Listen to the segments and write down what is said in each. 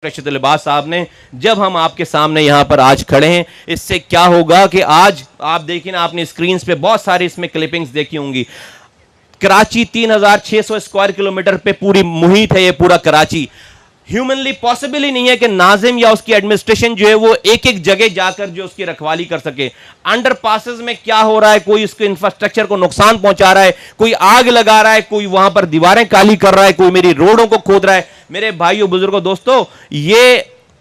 رشید لباس صاحب نے جب ہم آپ کے سامنے یہاں پر آج کھڑے ہیں، اس سے کیا ہوگا کہ آج آپ دیکھیں نا، آپ نے اسکرینز پہ بہت ساری اس میں کلپنگز دیکھی ہوں گی. کراچی 3600 اسکوائر کلومیٹر پہ پوری محیط ہے، یہ پورا کراچی. ہیومنلی پاسبل ہی نہیں ہے کہ ناظم یا اس کی ایڈمنسٹریشن جو ہے وہ ایک ایک جگہ جا کر جو اس کی رکھوالی کر سکے. انڈر پاسز میں کیا ہو رہا ہے، کوئی اس کے انفراسٹرکچر کو نقصان پہنچا رہا ہے، کوئی آگ لگا رہا ہے، کوئی وہاں پر دیواریں کالی کر رہا ہے، کوئی میری روڈوں کو کھود رہا ہے. میرے بھائیو بزرگوں دوستو، یہ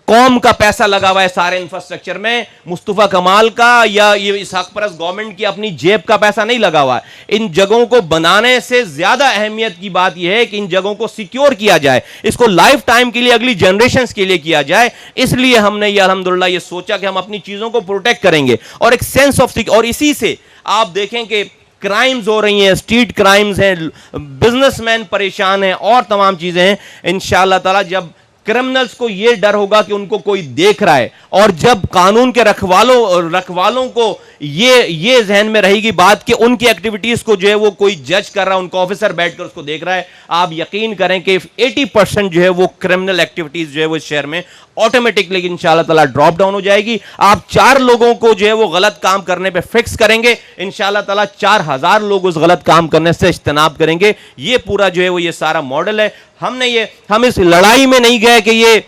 قوم کا پیسہ لگا ہوا ہے سارے انفراسٹرکچر میں. مصطفیٰ کمال کا یا یہ اسحاق پرست گورنمنٹ کی اپنی جیب کا پیسہ نہیں لگا ہوا ہے. ان جگہوں کو بنانے سے زیادہ اہمیت کی بات یہ ہے کہ ان جگہوں کو سیکیور کیا جائے، اس کو لائف ٹائم کے لیے، اگلی جنریشنز کے لیے کیا جائے. اس لیے ہم نے یہ الحمدللہ یہ سوچا کہ ہم اپنی چیزوں کو پروٹیکٹ کریں گے اور ایک سینس آف اور اسی سے آپ دیکھیں کہ کرائمز ہو رہی ہیں، اسٹریٹ کرائمز ہیں، بزنس مین پریشان ہیں اور تمام چیزیں ہیں. انشاءاللہ تعالی جب کرمنلز کو یہ ڈر ہوگا کہ ان کو کوئی دیکھ رہا ہے، اور جب قانون کے رکھوالوں کو یہ ذہن میں رہے گی بات کہ ان کی ایکٹیویٹیز کو جو ہے وہ کوئی جج کر رہا ہے، ان کا آفیسر بیٹھ کر اس کو دیکھ رہا ہے، آپ یقین کریں کہ 80% جو ہے وہ کرمنل ایکٹیویٹیز جو ہے وہ اس شہر میں آٹومیٹکلی انشاءاللہ تعالیٰ ڈراپ ڈاؤن ہو جائے گی. آپ 4 لوگوں کو جو ہے وہ غلط کام کرنے پہ فکس کریں گے، انشاءاللہ تعالیٰ 4000 لوگ اس غلط کام کرنے سے اجتناب کریں گے. یہ پورا جو ہے وہ یہ سارا ماڈل ہے. ہم اس لڑائی میں نہیں گئے کہ یہ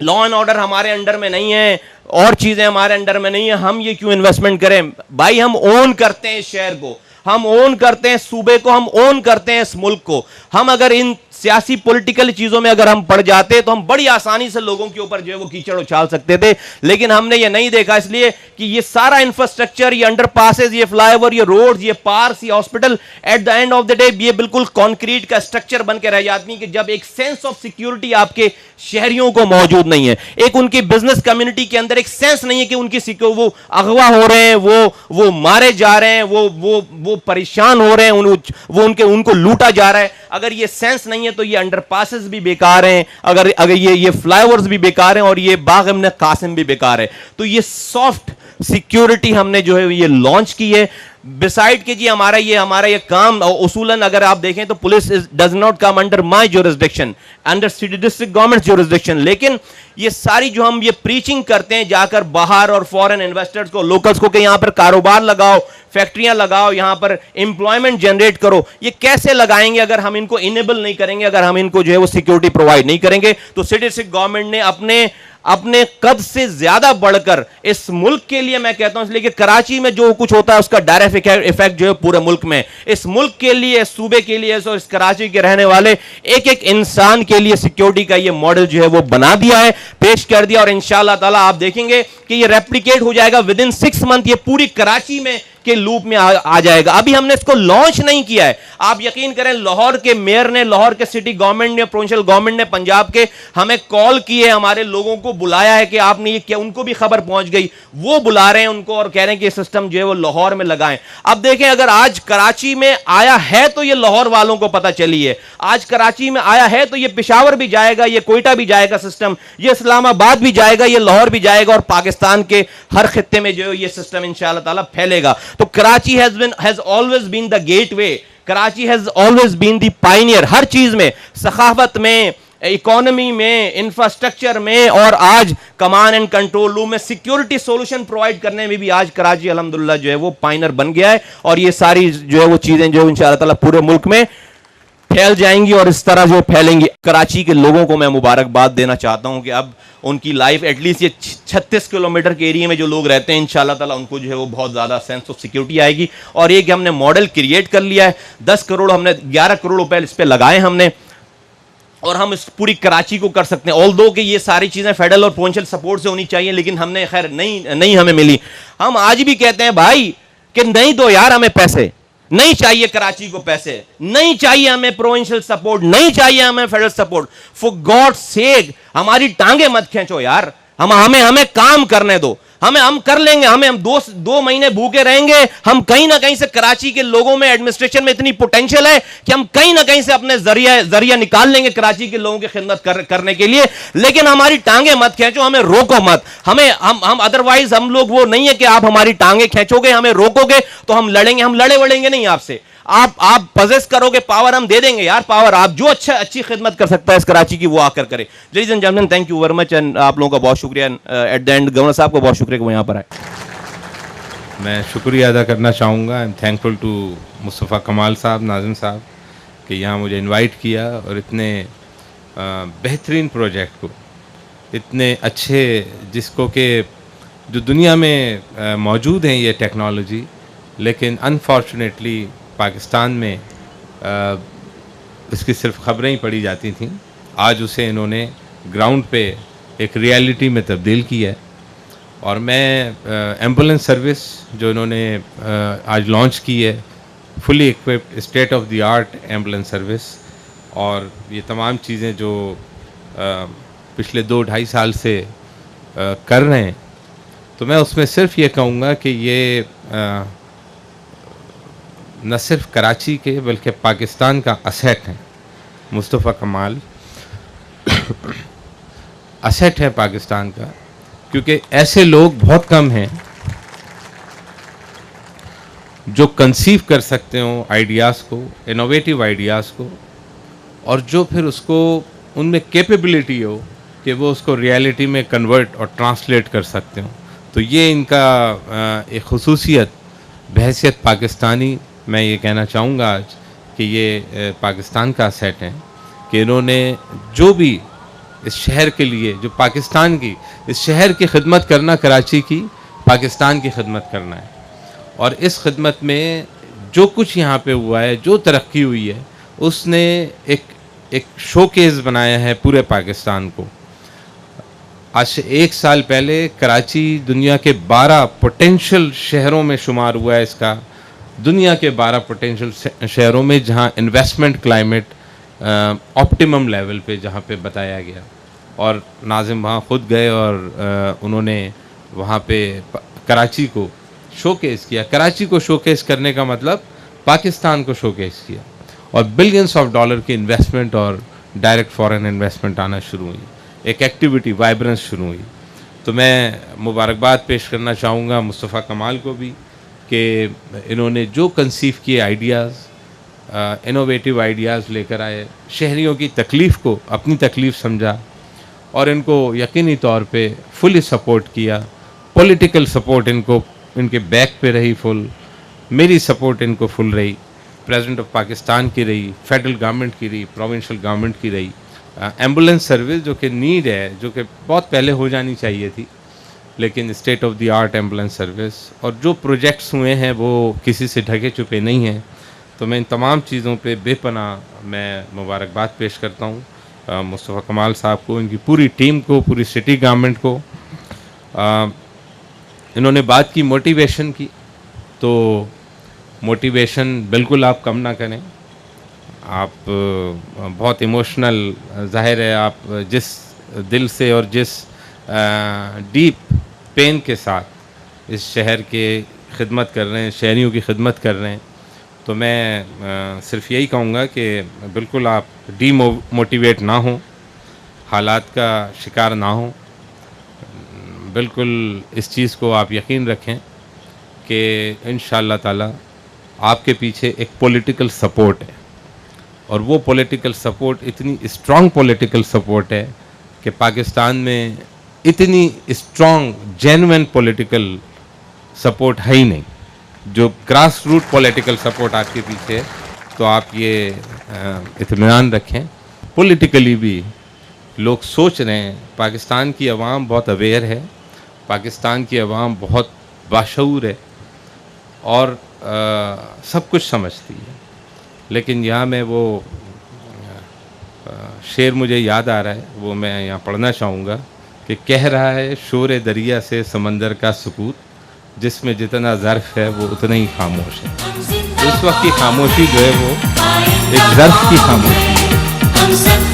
لا اینڈ آرڈر ہمارے انڈر میں نہیں ہے اور چیزیں ہمارے انڈر میں نہیں ہیں، ہم یہ کیوں انویسٹمنٹ کریں. بھائی ہم اون کرتے ہیں اس شہر کو، ہم اون کرتے ہیں صوبے کو، ہم اون کرتے ہیں اس ملک کو. ہم اگر ان سیاسی پولیٹیکل چیزوں میں اگر ہم پڑ جاتے تو ہم بڑی آسانی سے لوگوں کے اوپر جو ہے وہ کیچڑ اچھال سکتے تھے، لیکن ہم نے یہ نہیں دیکھا. اس لیے کہ یہ سارا انفراسٹرکچر، یہ انڈر پاسز، یہ فلائی اوور، یہ روڈز، یہ پارکس، یہ hospital, at the end of the day یہ بالکل کانکریٹ کا اسٹرکچر بن کے رہ جاتی ہیں کہ جب ایک سینس آف سیکیورٹی آپ کے شہریوں کو موجود نہیں ہے، ایک ان کی بزنس کمیونٹی کے اندر ایک سینس نہیں ہے کہ ان کی وہ اغوا ہو رہے ہیں، وہ مارے جا رہے ہیں، وہ پریشان ہو رہے ہیں، ان کو لوٹا جا رہا ہے. اگر یہ سینس نہیں ہے تو یہ انڈر پاسز بھی بیکار ہیں، اگر یہ فلائی اوورز بھی بیکار ہیں، اور یہ باغ ابن قاسم بھی بیکار ہے. تو یہ سافٹ سیکیورٹی ہم نے جو ہے یہ لانچ کی ہے. بسائڈ کہ جی ہمارا یہ کام اصولاً اگر آپ دیکھیں تو police does not come under my jurisdiction, under city district government jurisdiction. لیکن یہ ساری جو ہم یہ پریچنگ کرتے ہیں جا کر باہر اور فورن انویسٹرز کو، لوکلز کو، کہ یہاں پر کاروبار لگاؤ، فیکٹریاں لگاؤ، یہاں پر امپلائمنٹ جنریٹ کرو، یہ کیسے لگائیں گے اگر ہم ان کو انیبل نہیں کریں گے، اگر ہم ان کو جو ہے وہ سیکیورٹی پرووائڈ نہیں کریں گے. تو سٹی ڈسٹرکٹ گورنمنٹ نے اپنے قد سے زیادہ بڑھ کر اس ملک کے لیے، میں کہتا ہوں اس لیے کہ کراچی میں جو کچھ ہوتا ہے اس کا ڈائریکٹ ایفیکٹ جو ہے پورے ملک میں، اس ملک کے لیے، اس صوبے کے لیے، اس کراچی کے رہنے والے ایک ایک انسان کے لیے سیکیورٹی کا یہ ماڈل جو ہے وہ بنا دیا ہے، پیش کر دیا. اور انشاءاللہ تعالیٰ آپ دیکھیں گے کہ یہ ریپلیکیٹ ہو جائے گا ود ان 6 منتھ، یہ پوری کراچی میں کے لوپ میں آ جائے گا. ابھی ہم نے اس کو لانچ نہیں کیا ہے. آپ یقین کریں لاہور کے میئر نے، لاہور کے سٹی گورنمنٹ نے، پروونشل گورنمنٹ نے پنجاب کے ہمیں کال کی ہے، ہمارے لوگوں کو بلایا ہے کہ آپ نے یہ کیا، ان کو بھی خبر پہنچ گئی، وہ بلا رہے ہیں ان کو اور کہہ رہے ہیں کہ یہ سسٹم جو ہے وہ لاہور میں لگائیں. اب دیکھیں اگر آج کراچی میں آیا ہے تو یہ لاہور والوں کو پتہ چلی ہے، آج کراچی میں آیا ہے تو یہ پشاور بھی جائے گا، یہ کوئٹہ بھی جائے گا سسٹم، یہ اسلام آباد بھی جائے گا، یہ لاہور بھی جائے گا، اور پاکستان کے ہر خطے میں جو ہے یہ سسٹم انشاءاللہ تعالیٰ پھیلے گا. تو Karachi has always been the gateway. Karachi has always been the pioneer. ہر چیز میں، ثقافت میں، اکانومی میں، انفراسٹرکچر میں، اور آج کمان اینڈ کنٹرول روم میں سیکیورٹی سولوشن پرووائڈ کرنے میں بھی آج کراچی الحمدللہ جو ہے وہ پائنر بن گیا ہے. اور یہ ساری جو ہے وہ چیزیں جو انشاءاللہ تعالیٰ پورے ملک میں پھیل جائیں گی اور اس طرح جو پھیلیں گی. کراچی کے لوگوں کو میں مبارکباد دینا چاہتا ہوں کہ اب ان کی لائف ایٹ لیسٹ یہ 36 کلومیٹر کے ایریا میں جو لوگ رہتے ہیں انشاءاللہ تعالیٰ ان کو جو ہے وہ بہت زیادہ سینس آف سیکیورٹی آئے گی. اور یہ کہ ہم نے ماڈل کریٹ کر لیا ہے، 10 کروڑ ہم نے 11 کروڑ روپے اس پہ لگائے ہم نے، اور ہم اس پوری کراچی کو کر سکتے ہیں. آلدو کہ یہ ساری چیزیں فیڈرل اور پروونشل سپورٹ سے ہونی چاہیے، لیکن ہم نے خیر نہیں ہمیں ملی. ہم آج بھی کہتے ہیں بھائی کہ نہیں دو یار ہمیں پیسے، نہیں چاہیے کراچی کو پیسے، نہیں چاہیے ہمیں پروونشل سپورٹ، نہیں چاہیے ہمیں فیڈرل سپورٹ. فور گاڈ سیک ہماری ٹانگیں مت کھینچو یار، ہمیں کام کرنے دو، ہم کر لیں گے. ہم 2 مہینے بھوکے رہیں گے. ہم کہیں نہ کہیں سے کراچی کے لوگوں میں ایڈمنسٹریشن میں اتنی پوٹینشیل ہے کہ ہم کہیں نہ کہیں سے اپنے ذریعہ نکال لیں گے کراچی کے لوگوں کی خدمت کرنے کے لیے. لیکن ہماری ٹانگیں مت کھینچو، ہمیں روکو مت. ہم ادروائز ہم لوگ وہ نہیں ہے کہ آپ ہماری ٹانگیں کھینچو گے، ہمیں روکو گے تو ہم لڑیں گے. ہم لڑیں گے نہیں آپ سے. آپ پوزیس کرو گے پاور, ہم دے دیں گے یار پاور. آپ جو اچھی خدمت کر سکتا ہے اس کراچی کی وہ آ کر کرے. Ladies and gentlemen, thank you very much, and آپ لوگوں کا بہت شکریہ. ایٹ دا اینڈ گورنر صاحب کو بہت شکریہ کہ وہ یہاں پر آئے. میں شکریہ ادا کرنا چاہوں گا. آئی ایم تھینکفل ٹو مصطفیٰ کمال صاحب, ناظم صاحب, کہ یہاں مجھے انوائٹ کیا اور اتنے بہترین پروجیکٹ کو, اتنے اچھے, جس کو کہ جو دنیا میں موجود ہیں یہ ٹیکنالوجی, لیکن انفارچونیٹلی پاکستان میں اس کی صرف خبریں ہی پڑھی جاتی تھیں. آج اسے انہوں نے گراؤنڈ پہ ایک ریالٹی میں تبدیل کیا ہے. اور میں ایمبولینس سروس جو انہوں نے آج لانچ کی ہے, fully equipped state of the art ambulance service, اور یہ تمام چیزیں جو پچھلے 2-2.5 سال سے کر رہے ہیں, تو میں اس میں صرف یہ کہوں گا کہ یہ نہ صرف کراچی کے بلکہ پاکستان کا اسیٹ ہے. مصطفیٰ کمال اسیٹ ہے پاکستان کا, کیونکہ ایسے لوگ بہت کم ہیں جو کنسیو کر سکتے ہوں آئیڈیاز کو, انوویٹیو آئیڈیاز کو, اور جو پھر اس کو ان میں کیپیبلٹی ہو کہ وہ اس کو ریالٹی میں کنورٹ اور ٹرانسلیٹ کر سکتے ہوں. تو یہ ان کا ایک خصوصیت بحیثیت پاکستانی میں یہ کہنا چاہوں گا آج کہ یہ پاکستان کا سیٹ ہے کہ انہوں نے جو بھی اس شہر کے لیے, جو پاکستان کی, اس شہر کی خدمت کرنا, کراچی کی, پاکستان کی خدمت کرنا ہے. اور اس خدمت میں جو کچھ یہاں پہ ہوا ہے, جو ترقی ہوئی ہے, اس نے ایک شو کیس بنایا ہے پورے پاکستان کو. آج سے 1 سال پہلے کراچی دنیا کے 12 پوٹینشل شہروں میں شمار ہوا ہے. اس کا دنیا کے 12 پوٹینشل شہروں میں جہاں انویسٹمنٹ کلائمیٹ آپٹیمم لیول پہ جہاں پہ بتایا گیا. اور ناظم وہاں خود گئے اور انہوں نے وہاں پہ کراچی کو شو کیس کیا. کراچی کو شو کیس کرنے کا مطلب پاکستان کو شو کیس کیا, اور بلینس آف ڈالر کی انویسٹمنٹ اور ڈائریکٹ فارن انویسٹمنٹ آنا شروع ہوئی, ایک ایکٹیویٹی, وائبرنس شروع ہوئی. تو میں مبارکباد پیش کرنا چاہوں گا مصطفیٰ کمال کو بھی کہ انہوں نے جو کنسیو کیے آئیڈیاز, انوویٹیو آئیڈیاز لے کر آئے, شہریوں کی تکلیف کو اپنی تکلیف سمجھا, اور ان کو یقینی طور پہ فلی سپورٹ کیا. پولیٹیکل سپورٹ ان کے بیک پہ رہی فل, میری سپورٹ ان کو فل رہی, پریزیڈنٹ آف پاکستان کی رہی, فیڈرل گورنمنٹ کی رہی, پروونشل گورنمنٹ کی رہی. ایمبولینس سروس جو کہ نیڈ ہے, جو کہ بہت پہلے ہو جانی چاہیے تھی, لیکن state of the art ambulance service, اور جو پروجیکٹس ہوئے ہیں وہ کسی سے ڈھکے چھپے نہیں ہیں. تو میں ان تمام چیزوں پہ بے پناہ میں مبارکباد پیش کرتا ہوں مصطفیٰ کمال صاحب کو, ان کی پوری ٹیم کو, پوری سٹی گورنمنٹ کو. انہوں نے بات کی موٹیویشن کی, تو موٹیویشن بالکل آپ کم نہ کریں. آپ بہت ایموشنل, ظاہر ہے آپ جس دل سے اور جس ڈیپ پین کے ساتھ اس شہر کے خدمت کر رہے ہیں, شہریوں کی خدمت کر رہے ہیں, تو میں صرف یہی کہوں گا کہ بالکل آپ ڈی موٹیویٹ نہ ہوں, حالات کا شکار نہ ہوں. بالکل اس چیز کو آپ یقین رکھیں کہ انشاءاللہ تعالی آپ کے پیچھے ایک پولیٹیکل سپورٹ ہے, اور وہ پولیٹیکل سپورٹ اتنی اسٹرانگ پولیٹیکل سپورٹ ہے کہ پاکستان میں اتنی اسٹرانگ جینوئن پولیٹیکل سپورٹ ہے ہی نہیں جو گراس روٹ پولیٹیکل سپورٹ آپ کے پیچھے ہے. تو آپ یہ اطمینان رکھیں, پولیٹیکلی بھی لوگ سوچ رہے ہیں, پاکستان کی عوام بہت اویئر ہے, پاکستان کی عوام بہت باشعور ہے, اور سب کچھ سمجھتی ہے. لیکن یہاں میں وہ شعر مجھے یاد آ رہا ہے, وہ میں یہاں پڑھنا چاہوں گا کہ کہہ رہا ہے شور دریا سے سمندر کا سکوت, جس میں جتنا ظرف ہے وہ اتنا ہی خاموش ہے. اس وقت کی خاموشی جو ہے وہ ایک ظرف کی خاموشی ہے.